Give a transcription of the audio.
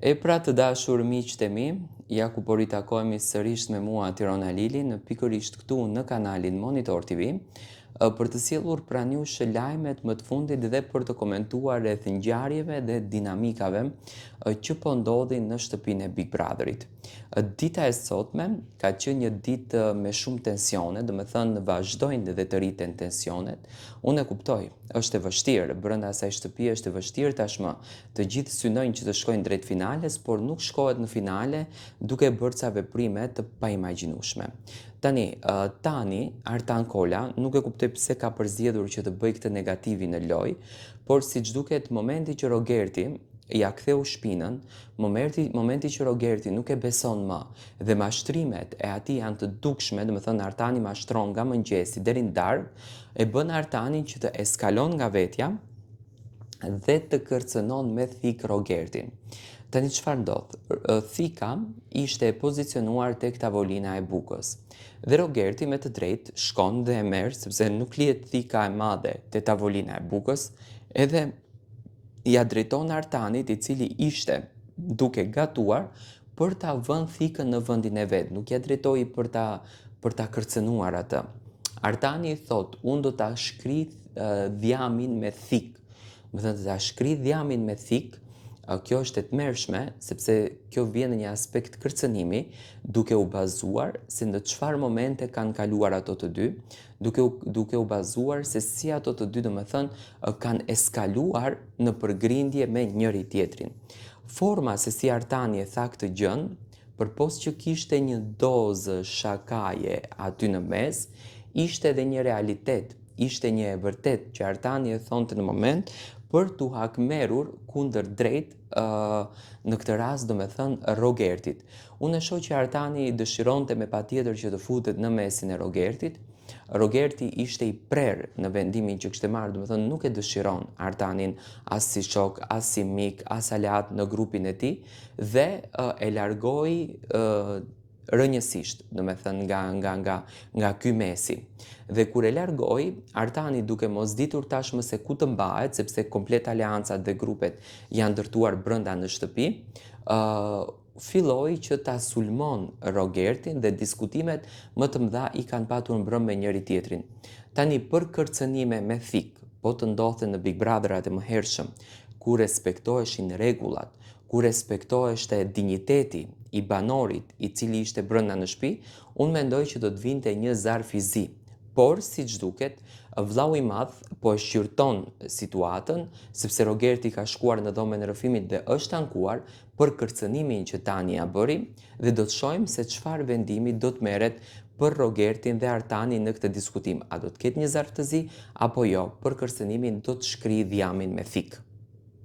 E pra të dashur miqtë e mi, ja ku po ritakojemi sërish me mua Tirona Lili në pikërisht këtu në kanalin Monitor TV, për të sjellur pranë jush lajmet më të fundit dhe për të komentuar rreth ngjarjeve dhe dinamikave që po ndodhin në shtëpinë e Big Brotherit. Dita e sotme ka qenë një ditë me shumë tensione, do të thënë vazhdojnë dhe të rriten tensionet. Unë e kuptoj, është e vështirë, brenda asaj shtëpie është e vështirë tashmë. Të gjithë synojnë që të shkojnë drejt finales, por nuk shkohet në finale duke bërë ca veprime të paimagjinueshme. Tani Artan Kola nuk e kuptoj pse ka përzgjedhur që të bëj këtë negativi në lojë, por siç duket momenti që Rogerti ja ktheu shpinën, momenti që Rogerti nuk e beson më dhe mashtrimet e atij janë të dukshme, do të thënë Artani mashtron nga mëngjesi deri në darkë, e bën Artanin që të eskalon nga vetja dhe të kërcënon me thik Rogertin. Tani çfarë ndodh? Thika ishte e pozicionuar tek tavolina e bukës. Dhe Rogerti me të drejtë shkon dhe e merr sepse nuk lihet thika e madhe te tavolina e bukës, edhe ja drejton Artanit i cili ishte duke gatuar për ta vënë thikën në vendin e vet, nuk ja drejtoi për ta kërcënuar atë. Artani i thot, unë do ta shkri dhjamin me thik. Më thënë të ta shkri dhjamin me thik, kjo është e tmerrshme, sepse kjo vjen në një aspekt kërcënimi, duke u bazuar se në çfarë momente kanë kaluar ato të dy, duke u bazuar se si ato të dy, domethënë, kanë eskaluar në përgrindje me njëri tjetrin. Forma se si Artani e tha këtë gjën, përpos që kishte një dozë shakaje aty në mes, ishte edhe një realitet, ishte një e vërtet që Artani e thonte në moment për t'u hakmerur kundër drejt në këtë rast do me thënë Rogertit. Unë e shoh që Artani dëshironte me patjetër që të futet në mesin e Rogertit. Rogerti ishte i prerë në vendimin që kishte marrë, do me thënë nuk e dëshiron Artanin as si shok, as si mik, as aleat në grupin e tij dhe e largoi rënjësisht, do me thënë nga ky mesi. Dhe kur e largoi, Artani duke mos ditur tashmë se ku të mbahet, sepse komplet aleancat dhe grupet janë ndërtuar brenda në shtëpi, filloi që ta sulmon Rogertin dhe diskutimet më të mëdha i kanë patur mbrëm me njëri tjetrin. Tani për kërcënime me thik, po të ndodhte në Big Brotherat e mëhershëm, ku respektoheshin rregullat, ku respektoheshte dinjiteti i banorit i cili ishte brenda në shtëpi, unë mendoj që do të vinte një zar fizi. Por, siç duket, vllau i madh po e shqyrton situatën, sepse Rogerti ka shkuar në dhomën e rrëfimit dhe është ankuar për kërcënimin që tani ja bëri dhe do të shohim se çfarë vendimi do të merret për Rogertin dhe Artanin në këtë diskutim. A do të ketë një zarftëzi apo jo? Për kërcënimin do të shkrijë dhjamin me thik.